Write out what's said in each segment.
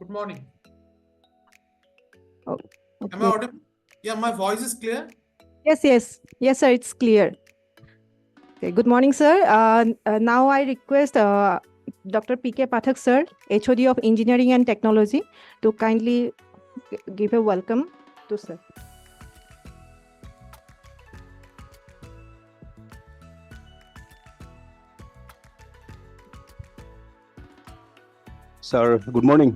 Good morning. Oh, Am I okay. audible? Yeah, my voice is clear. Yes, sir, it's clear. Okay. Good morning, sir. Now I request Dr. P.K. Pathak, sir, HOD of Engineering and Technology, to kindly give a welcome to sir. Sir, good morning.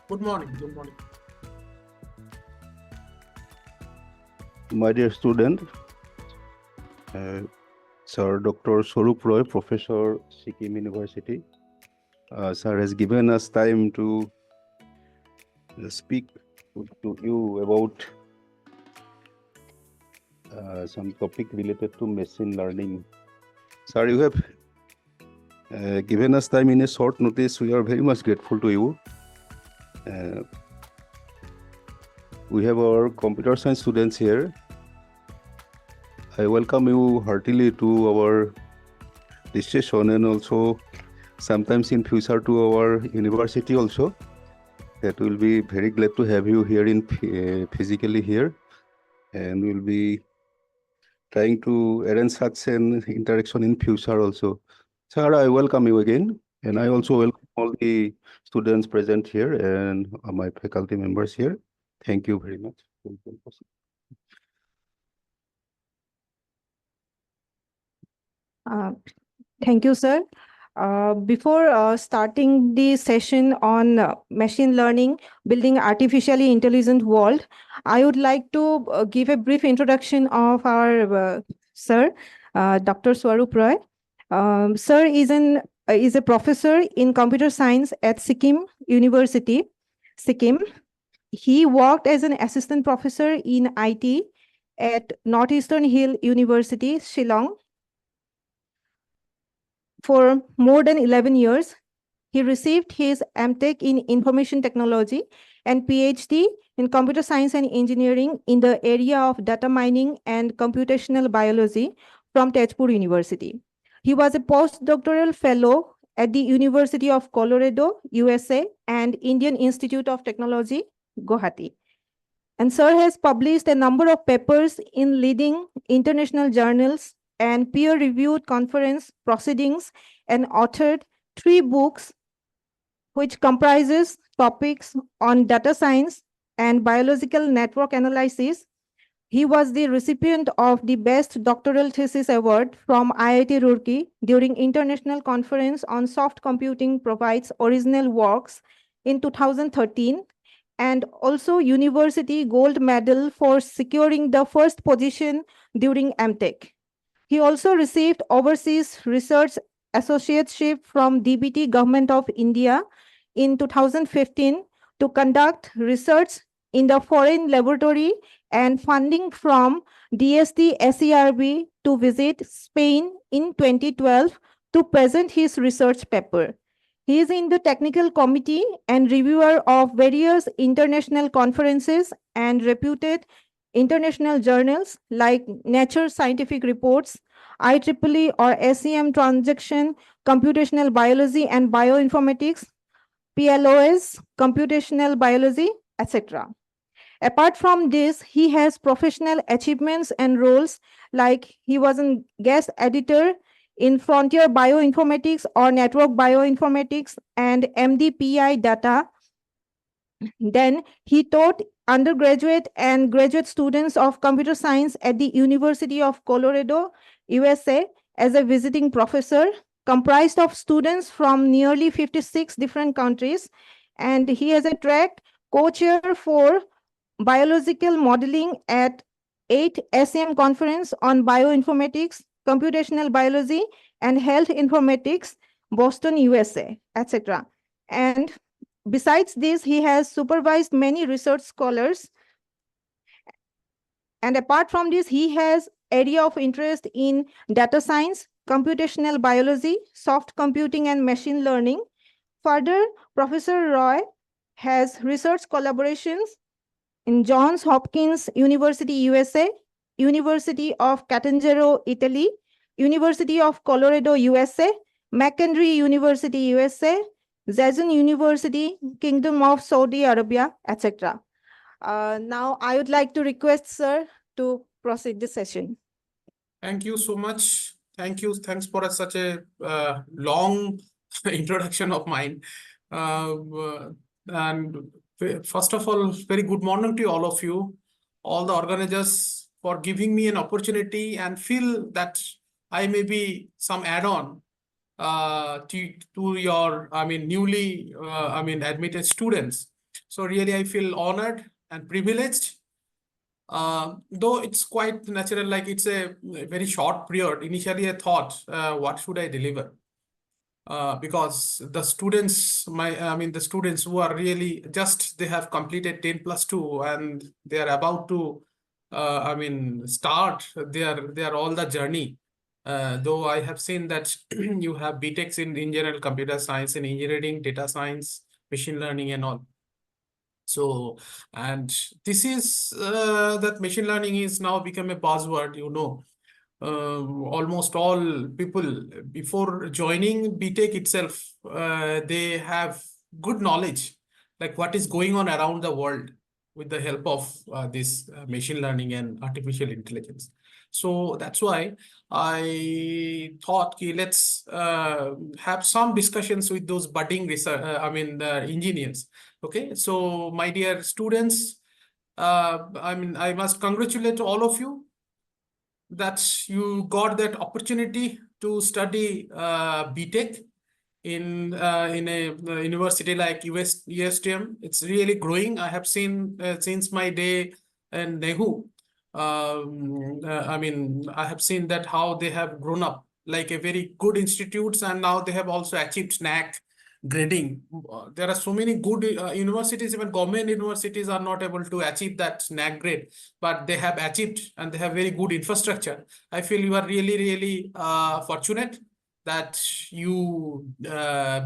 Good morning. Good morning. My dear student, Sir Dr. Swarup Roy, Professor, Sikkim University. Sir has given us time to speak to you about some topic related to machine learning. Sir, you have given us time in a short notice. We are very much grateful to you. We have our computer science students here. I welcome you heartily to our session, and also sometimes in future to our university also. That will be very glad to have you here in physically here, and we'll be trying to arrange such an interaction in future also. Sir, I welcome you again, and I also welcome all the students present here and my faculty members here. Thank you very much. Thank you, sir. Before starting the session on machine learning, building artificially intelligent world, I would like to give a brief introduction of our sir, Dr. Swarup Roy. Sir is a professor in computer science at Sikkim University, Sikkim. He worked as an assistant professor in IT at Northeastern Hill University, Shillong, for more than 11 years. He received his MTech in Information Technology and PhD in Computer Science and Engineering in the area of data mining and computational biology from Tezpur University. He was a postdoctoral fellow at the University of Colorado, USA, and Indian Institute of Technology, Guwahati. And Sir has published a number of papers in leading international journals and peer-reviewed conference proceedings, and authored 3 books which comprises topics on data science and biological network analysis. He was the recipient of the Best Doctoral Thesis Award from IIT Roorkee during International Conference on Soft Computing Provides Original Works in 2013, and also University Gold Medal for securing the first position during MTech. He also received Overseas Research Associateship from DBT Government of India in 2015 to conduct research in the foreign laboratory, and funding from DST SERB to visit Spain in 2012 to present his research paper. He is in the technical committee and reviewer of various international conferences and reputed international journals like Nature Scientific Reports, IEEE or SEM Transaction, Computational Biology and Bioinformatics, PLOS, Computational Biology, etc. Apart from this, he has professional achievements and roles, like he was a guest editor in Frontier Bioinformatics or Network Bioinformatics and MDPI data. Then he taught undergraduate and graduate students of computer science at the University of Colorado, USA, as a visiting professor, comprised of students from nearly 56 different countries. And he has a track co-chair for biological modeling at 8 SEM conference on bioinformatics, computational biology, and health informatics, Boston, USA, etc. And besides this, he has supervised many research scholars. And apart from this, he has area of interest in data science, computational biology, soft computing, and machine learning. Further, Professor Roy has research collaborations in Johns Hopkins University, USA, University of Catanzaro, Italy, University of Colorado, USA, McHenry University, USA, Zaytun University, Kingdom of Saudi Arabia, etc. Now, I would like to request sir to proceed the session. Thank you so much. Thank you. Thanks for such a long introduction of mine. And first of all, very good morning to all of you, all the organizers, for giving me an opportunity and feel that I may be some add-on to your, newly, admitted students. So really, I feel honored and privileged. Though it's quite natural, like it's a very short period. Initially, I thought, what should I deliver? Because the students, the students who are really just, they have completed 10+2 and they are about to, start their all the journey. Though I have seen that you have BTechs in general computer science and engineering, data science, machine learning and all. So, and this is that machine learning is now become a buzzword, almost all people before joining BTech itself, they have good knowledge, like what is going on around the world with the help of this machine learning and artificial intelligence. So that's why I thought, okay, let's have some discussions with those budding research, engineers. Okay, so my dear students, I must congratulate all of you that you got that opportunity to study BTech in a university like USTM. It's really growing. I have seen since my day in Nehu. I have seen that how they have grown up like a very good institutes, and now they have also achieved NAC grading. There are so many good universities, even government universities are not able to achieve that NAC grade, but they have achieved and they have very good infrastructure. I feel you are really, really fortunate that you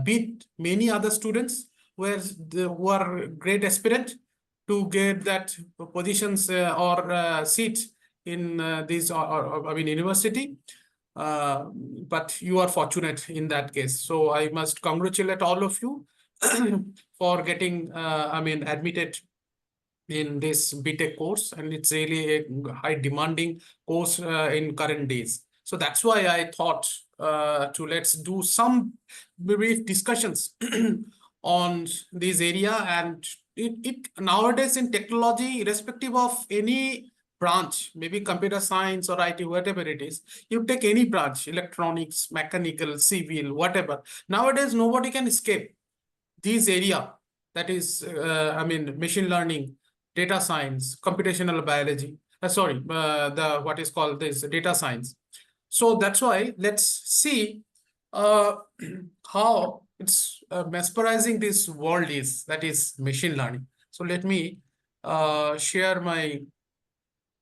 beat many other students who are great aspirant to get that positions or seats in this university. But you are fortunate in that case. So I must congratulate all of you for getting admitted in this BTech course, and it's really a high demanding course in current days. So that's why I thought to let's do some brief discussions on this area. And it nowadays in technology, irrespective of any branch, maybe computer science or IT, whatever it is, you take any branch, electronics, mechanical, civil, whatever. Nowadays, nobody can escape this area, that is, machine learning, data science, computational biology. What is called this data science. So that's why let's see how it's mesmerizing this world is, that is machine learning. So let me share my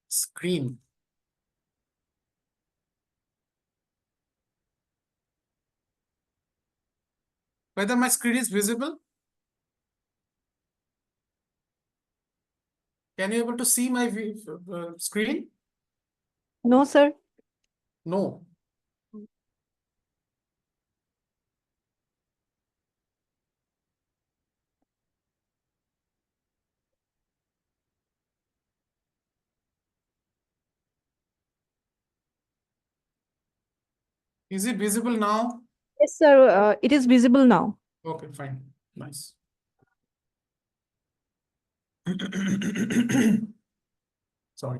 screen. Whether my screen is visible? Can you able to see my screen? No, sir. No. Is it visible now? Yes, sir. It is visible now. Okay, fine. Nice. Sorry.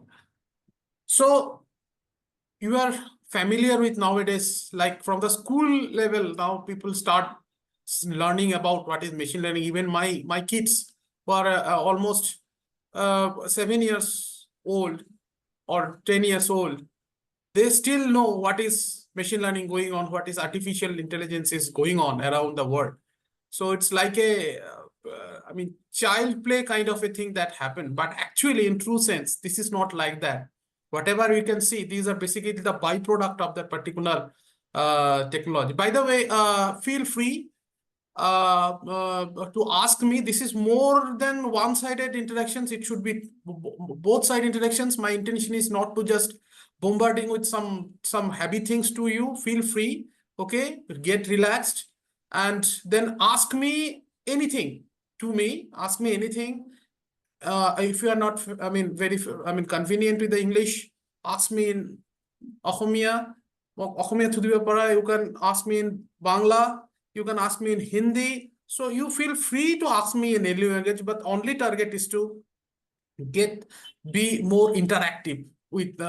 So you are familiar with nowadays, like from the school level, now people start learning about what is machine learning. Even my kids who are almost 7 years old or 10 years old, they still know what is machine learning going on, what is artificial intelligence is going on around the world. So it's like a, child play kind of a thing that happened. But actually, in true sense, this is not like that. Whatever you can see, these are basically the byproduct of that particular technology. By the way, feel free to ask me. This is more than one-sided interactions. It should be both-side interactions. My intention is not to just bombarding with some heavy things to you. Feel free, okay? Get relaxed. and then ask me anything ask me anything. If you are not, convenient with the English, ask me in Ohomia. You can ask me in Bangla, you can ask me in Hindi. So you feel free to ask me in any language, but only target is to be more interactive with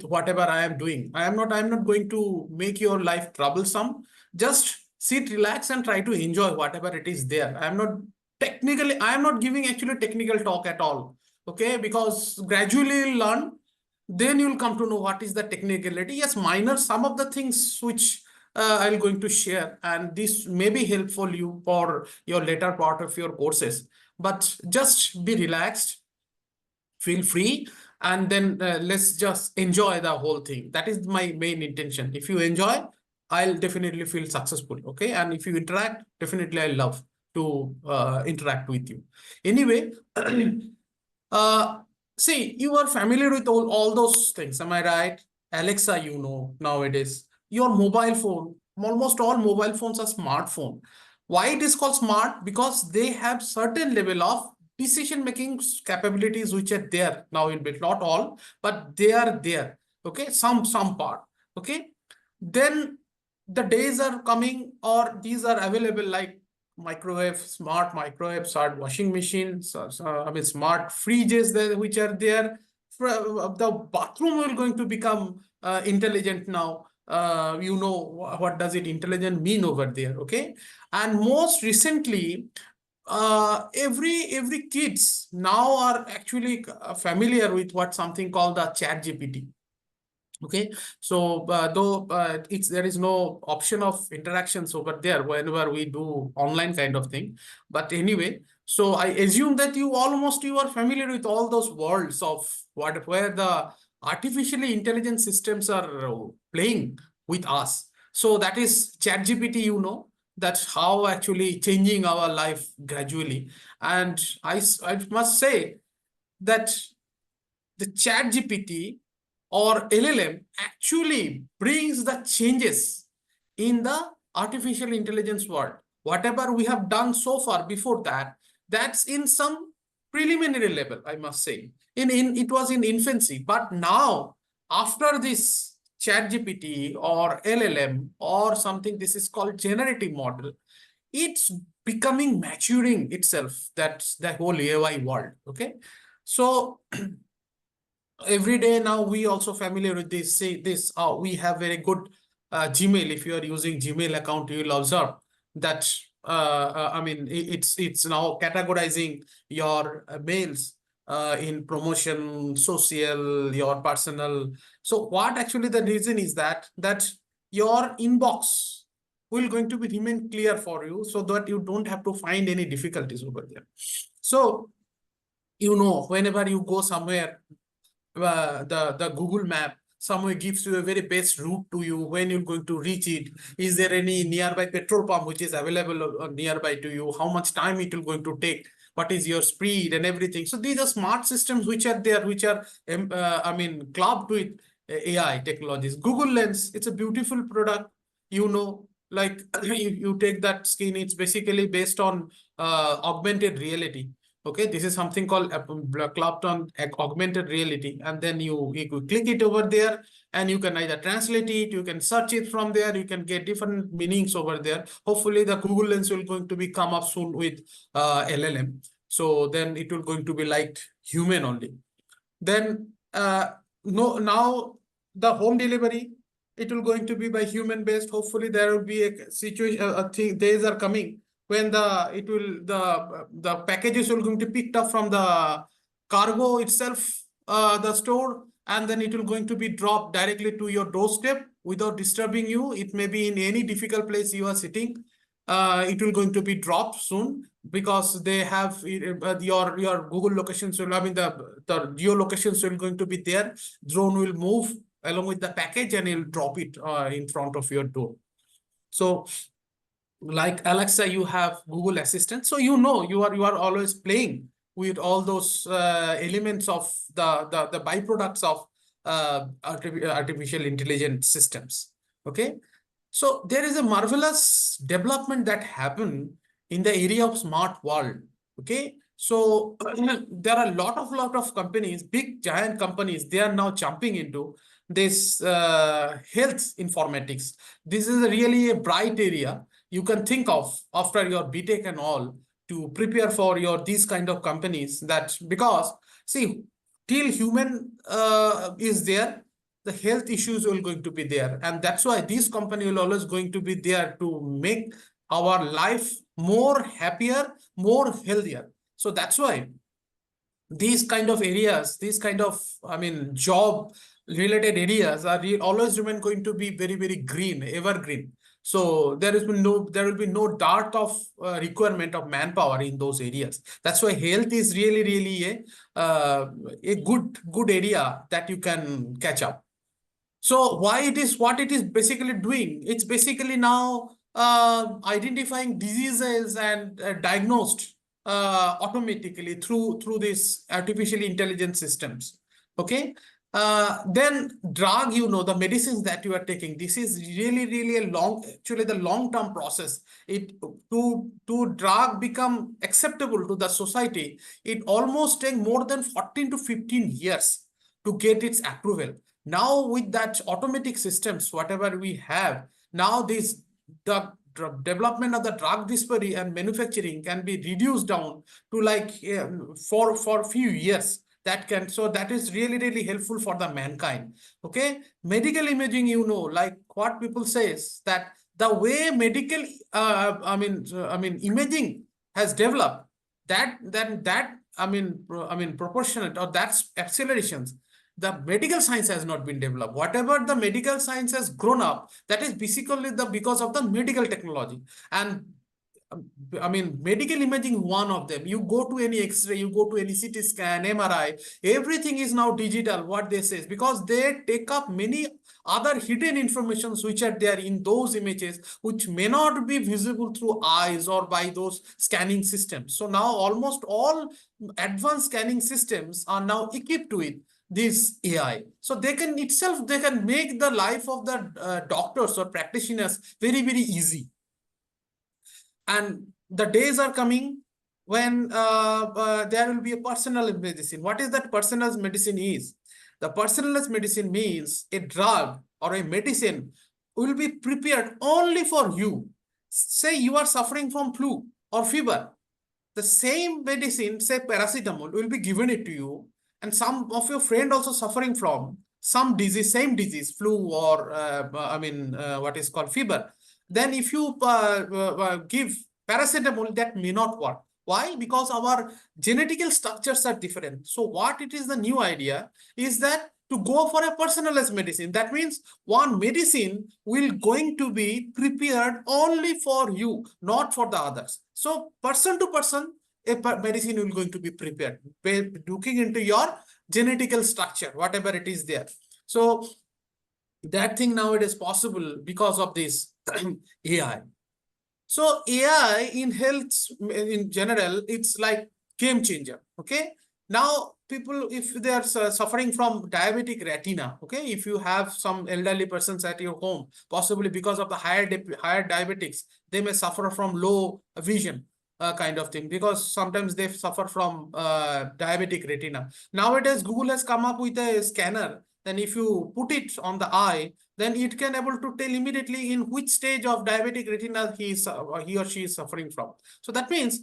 whatever I am doing. I'm not going to make your life troublesome. Just sit, relax, and try to enjoy whatever it is there. I am not giving actually technical talk at all. Okay, because gradually you'll learn, then you'll come to know what is the technicality. Yes, minor, some of the things which I'm going to share, and this may be helpful you for your later part of your courses. But just be relaxed, feel free, and then let's just enjoy the whole thing. That is my main intention. If you enjoy, I'll definitely feel successful. Okay, and if you interact, definitely I love to interact with you. Anyway, see, you are familiar with all those things, am I right? Alexa, you know, nowadays your mobile phone, almost all mobile phones are smartphone. Why it is called smart? Because they have certain level of decision making capabilities which are there now in bit, not all, but they are there. Okay, some part. Okay, then the days are coming, or these are available, like smart microwave, smart washing machines, smart fridges there which are there. The bathroom will going to become intelligent now. You know what does it intelligent mean over there? Okay, and most recently, every kids now are actually familiar with what something called the chat GPT. Okay, so though there is no option of interactions over there whenever we do online kind of thing, but anyway, so I assume that you are familiar with all those worlds of where the artificially intelligent systems are playing with us. So that is ChatGPT, you know, that's how actually changing our life gradually. And I must say that the ChatGPT or LLM actually brings the changes in the artificial intelligence world. Whatever we have done so far before that, that's in some preliminary level, I must say. It was in infancy, but now after this ChatGPT or LLM or something, this is called generative model, it's becoming maturing itself. That's the whole AI world. Okay, so every day now we also familiar with this. Say this, we have very good Gmail. If you are using Gmail account, you will observe that it's now categorizing your mails in promotion, social, your personal. So what actually the reason is that your inbox will going to be remain clear for you, so that you don't have to find any difficulties over there. So you know, whenever you go somewhere, the Google map somewhere gives you a very best route to you when you're going to reach it. Is there any nearby petrol pump which is available nearby to you? How much time it will going to take? What is your speed and everything? So these are smart systems which are there, which are clubbed with AI technologies. Google Lens, it's a beautiful product. You know, like you take that skin, it's basically based on augmented reality. Okay, this is something called clubbed on augmented reality, and then you click it over there, and you can either translate it, you can search it from there, you can get different meanings over there. Hopefully the Google Lens will going to be come up soon with LLM, so then it will going to be like human only. Then no, now the home delivery, it will going to be by human based. Hopefully there will be a situation, days are coming when the packages will going to be picked up from the cargo itself, the store, and then it will going to be dropped directly to your doorstep without disturbing you. It may be in any difficult place you are sitting. It will going to be dropped soon, because they have your Google locations will, the geolocations will going to be there. Drone will move along with the package and it'll drop it in front of your door. So like Alexa, you have Google Assistant, so you know you are always playing with all those elements of the byproducts of artificial intelligence systems. Okay, So there is a marvelous development that happened in the area of smart world. Okay. So there are a lot of companies, big giant companies, they are now jumping into this health informatics. This is really a bright area you can think of after your BTech and all to prepare for your these kind of companies, that because see, till human is there, the health issues will going to be there, and that's why this company will always going to be there to make our life more happier, more healthier. So that's why these kind of areas, these kind of, I mean, job related areas are always remain going to be very green, evergreen. So there will be no dearth of requirement of manpower in those areas. That's why health is really a good area that you can catch up. So why it is, what it is basically doing? It's basically now identifying diseases and diagnosed automatically through these artificial intelligence systems. Okay. Then drug, the medicines that you are taking, this is really a actually the long-term process. It to drug become acceptable to the society, it almost take more than 14 to 15 years to get its approval. Now with that automatic systems, whatever we have, now the development of the drug discovery and manufacturing can be reduced down to like for few years. So that is really helpful for the mankind. Okay, medical imaging, like what people say is that the way medical imaging has developed, that proportionate, or that's accelerations, the medical science has not been developed. Whatever the medical science has grown up, that is basically because of the medical technology. And medical imaging, one of them. You go to any X-ray, you go to any CT scan, MRI, everything is now digital, what they say, because they take up many other hidden informations which are there in those images, which may not be visible through eyes or by those scanning systems. So now almost all advanced scanning systems are now equipped with this AI. So they can make the life of the doctors or practitioners very easy. And the days are coming when there will be a personalized medicine. What is that personalized medicine is? The personalized medicine means a drug or a medicine will be prepared only for you. Say you are suffering from flu or fever. The same medicine, say paracetamol, will be given it to you, and some of your friend also suffering from some disease, same disease, flu or what is called fever. Then if you give paracetamol, that may not work. Why? Because our genetical structures are different. So what it is, the new idea is that to go for a personalized medicine, that means one medicine will going to be prepared only for you, not for the others. So person to person, a medicine will going to be prepared, looking into your genetical structure, whatever it is there. So that thing now it is possible because of this AI. So AI in health in general, it's like game changer. Okay. Now people, if they are suffering from diabetic retina, okay, if you have some elderly persons at your home, possibly because of the higher diabetics, they may suffer from low vision. Kind of thing, because sometimes they suffer from diabetic retina. Nowadays, Google has come up with a scanner. Then if you put it on the eye, then it can able to tell immediately in which stage of diabetic retina he or she is suffering from. So that means,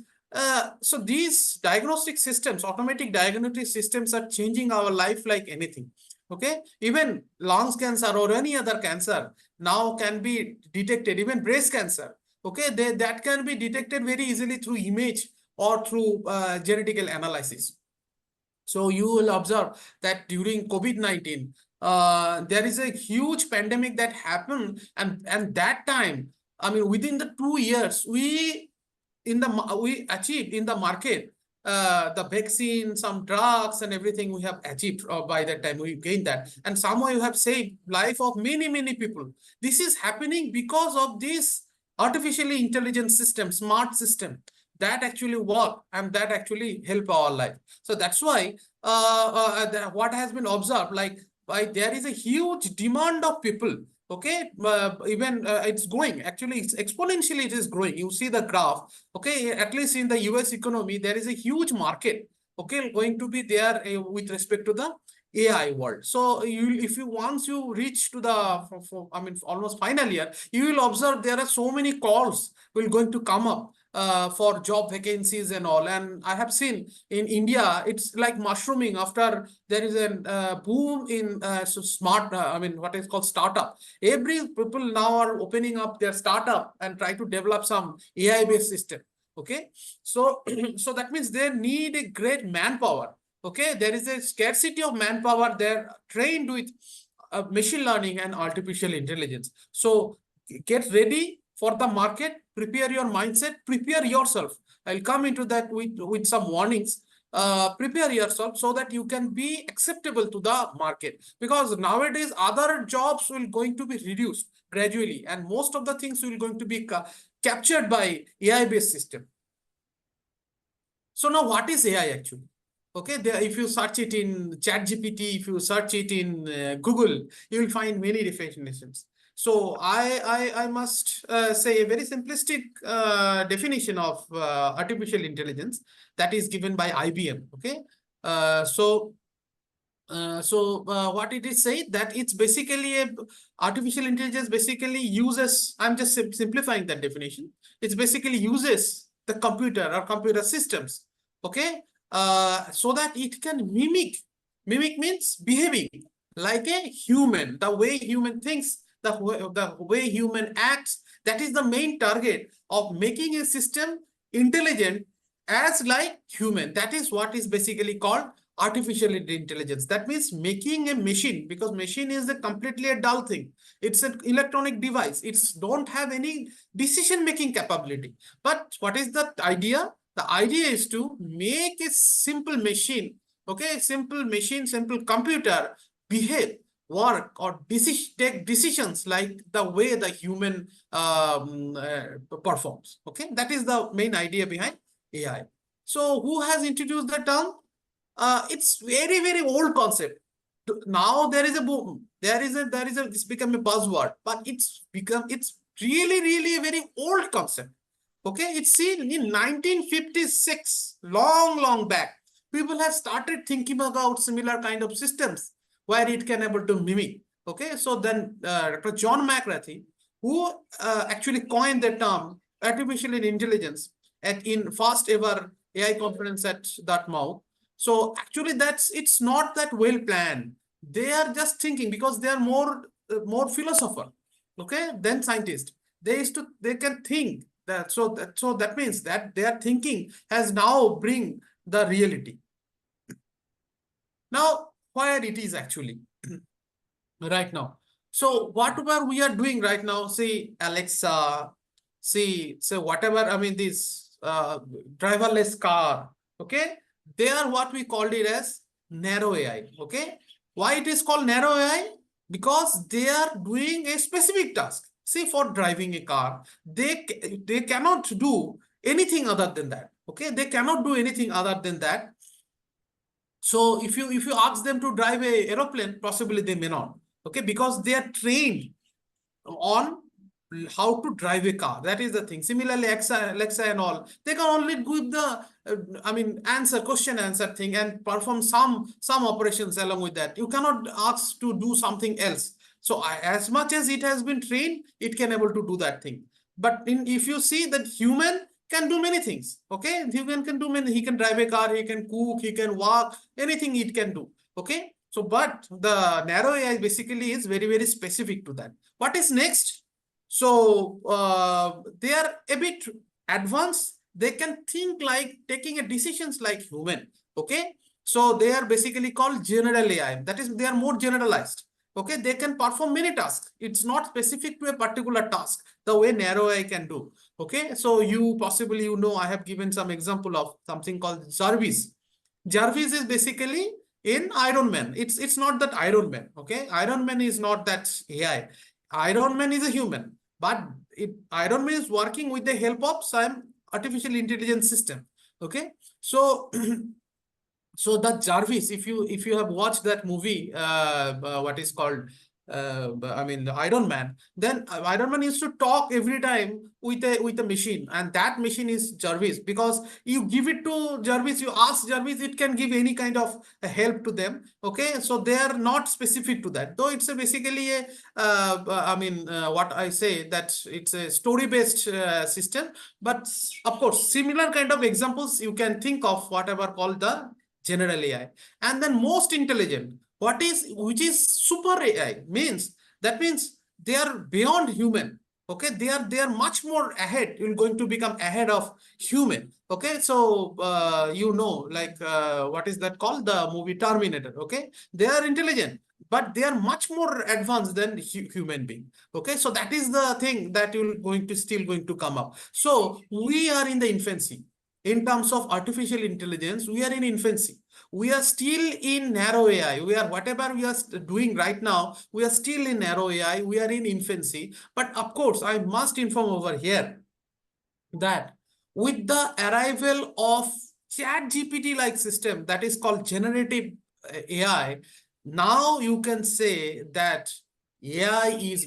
so these diagnostic systems, automatic diagnostic systems are changing our life like anything. Okay, even lungs cancer or any other cancer now can be detected, even breast cancer. Okay, that can be detected very easily through image or through genetical analysis. So you will observe that during COVID-19, there is a huge pandemic that happened, and that time, within the 2 years, we achieved in the market the vaccine, some drugs, and everything we have achieved. By that time, we gained that, and somehow you have saved life of many people. This is happening because of this artificially intelligent system, smart system that actually work and that actually help our life. So that's why what has been observed, like there is a huge demand of people Okay, even it's growing. Actually, it's exponentially it is growing. You see the graph. Okay, at least in the US economy, there is a huge market. Okay, going to be there with respect to the AI world. So if you once you reach to the I mean almost final year, you will observe there are so many calls will going to come up for job vacancies and all. And I have seen in India, it's like mushrooming after there is a boom in so smart, I mean, what is called startup. Every people now are opening up their startup and try to develop some AI-based system. Okay, so so that means they need a great manpower. Okay, there is a scarcity of manpower. They're trained with machine learning and artificial intelligence. So get ready for the market, prepare your mindset, prepare yourself. I'll come into that with some warnings. Prepare yourself so that you can be acceptable to the market, because nowadays other jobs will going to be reduced gradually, and most of the things will going to be captured by AI based system. So now what is AI actually? Okay, there, if you search it in ChatGPT, if you search it in Google, you will find many definitions. So I must say a very simplistic definition of artificial intelligence that is given by IBM. Okay, what it is said that it's basically a artificial intelligence basically uses, I'm just simplifying that definition. It's basically uses the computer or computer systems, okay, so that it can mimic. Mimic means behaving like a human, the way human thinks, the way human acts. That is the main target of making a system intelligent as like human. That is what is basically called artificial intelligence. That means making a machine, because machine is a completely a dull thing. It's an electronic device. It's don't have any decision making capability. But what is the idea? The idea is to make a simple machine, okay, simple machine, simple computer behave, work, or take decisions like the way the human performs. Okay, that is the main idea behind AI. So who has introduced the term? It's very old concept. Now there is a boom. It's become a buzzword, but it's really a very old concept. Okay, it's seen in 1956, long back. People have started thinking about similar kind of systems where it can able to mimic. Okay, so then Dr. John McCarthy, who actually coined the term artificial intelligence in first ever AI conference at Dartmouth. So actually it's not that well planned. They are just thinking, because they are more philosopher, okay, than scientist. They can think that, so that means that their thinking has now bring the reality. Now, where it is actually right now. So whatever we are doing right now, say Alexa, so whatever, I mean, this driverless car, okay, they are what we called it as narrow AI. Okay, why it is called narrow AI? Because they are doing a specific task. See, for driving a car, they cannot do anything other than that. Okay, they cannot do anything other than that. So if you ask them to drive a aeroplane, possibly they may not. Okay, because they are trained on how to drive a car. That is the thing. Similarly, Alexa and all, they can only give the I mean question answer thing and perform some operations along with that. You cannot ask to do something else. So as much as it has been trained, it can able to do that thing. But if you see that human can do many things, okay, human can do many. He can drive a car, he can cook, he can walk, anything it can do. Okay, so but the narrow AI basically is very specific to that. What is next? So they are a bit advanced. They can think like taking a decisions like human. Okay, so they are basically called general AI. That is, they are more generalized. Okay, they can perform many tasks. It's not specific to a particular task the way narrow AI can do. Okay, so you possibly, you know, I have given some example of something called Jarvis. Jarvis is basically in Iron Man. It's not that Iron Man. Okay, Iron Man is not that AI. Iron Man is a human, but Iron Man is working with the help of some artificial intelligence system. Okay, so so that Jarvis, if you have watched that movie, what is called I mean, the Iron Man. Then Iron Man used to talk every time with a machine, and that machine is Jarvis, because you give it to Jarvis, you ask Jarvis, it can give any kind of help to them. Okay, so they are not specific to that, though it's basically a I mean, what I say, that it's a story-based system. But of course, similar kind of examples you can think of, whatever called the general AI. And then most intelligent, which is super AI, means that means they are beyond human. Okay, they are much more ahead. You're going to become ahead of human. Okay, so like what is that called, the movie Terminator. Okay, they are intelligent, but they are much more advanced than human being. Okay, so that is the thing that you're still going to come up. So we are in the infancy in terms of artificial intelligence. We are in infancy. We are still in narrow AI. Whatever we are doing right now, we are still in narrow AI. We are in infancy. But of course, I must inform over here that with the arrival of ChatGPT like system, that is called generative AI, now you can say that AI is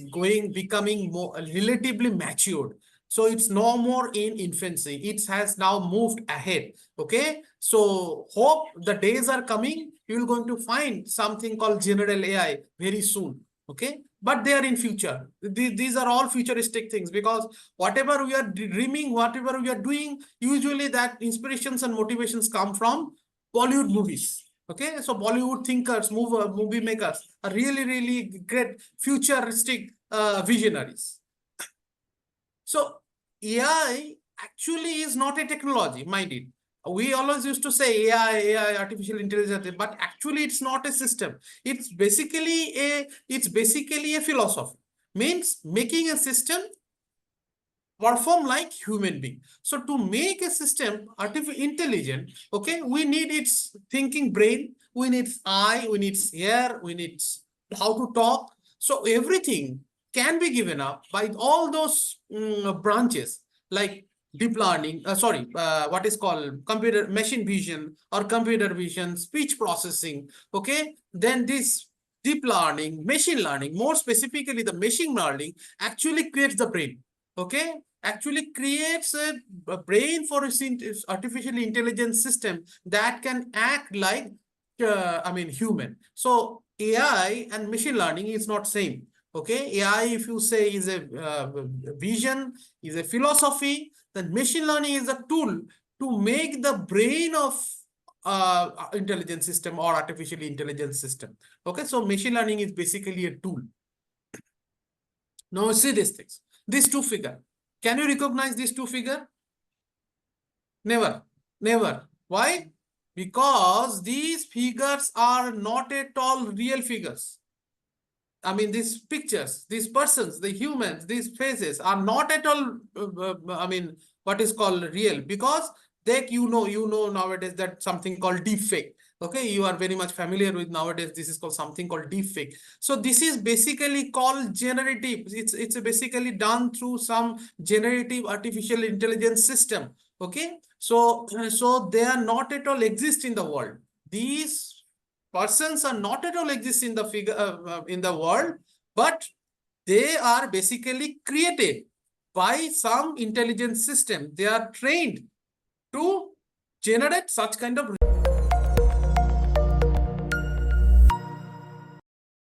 becoming more relatively matured. So it's no more in infancy. It has now moved ahead. Okay, so hope the days are coming, you're going to find something called general AI very soon. Okay, but they are in future. These are all futuristic things, because whatever we are dreaming, whatever we are doing, usually that inspirations and motivations come from Bollywood movies. Okay, so Bollywood thinkers, movie makers are really, really great futuristic visionaries. So AI actually is not a technology, mind it. We always used to say AI, artificial intelligence, but actually it's not a system. It's basically a philosophy. Means making a system perform like human being. So to make a system artificial intelligent, okay, we need its thinking brain, we need eye, we need ear, we need how to talk. So everything can be given up by all those branches, like deep learning, what is called computer machine vision or computer vision, speech processing. Okay, then this deep learning, machine learning, more specifically the machine learning, actually creates the brain. Okay, actually creates a brain for artificial intelligence system that can act like human. So AI and machine learning is not same. Okay, AI, if you say, is a vision, is a philosophy, then machine learning is a tool to make the brain of intelligence system or artificial intelligence system. Okay, so machine learning is basically a tool. Now see these things, these two figures. Can you recognize these two figures? Never, never. Why? Because these figures are not at all real figures. I mean, these pictures, these persons, the humans, these faces are not at all, what is called real, because you know nowadays that something called deep fake. Okay, you are very much familiar with nowadays. This is called something called deep fake. So this is basically called generative. It's basically done through some generative artificial intelligence system. Okay, so they are not at all exist in the world. These persons are not at all exist in the in the world, but they are basically created by some intelligence system. They are trained to generate such kind of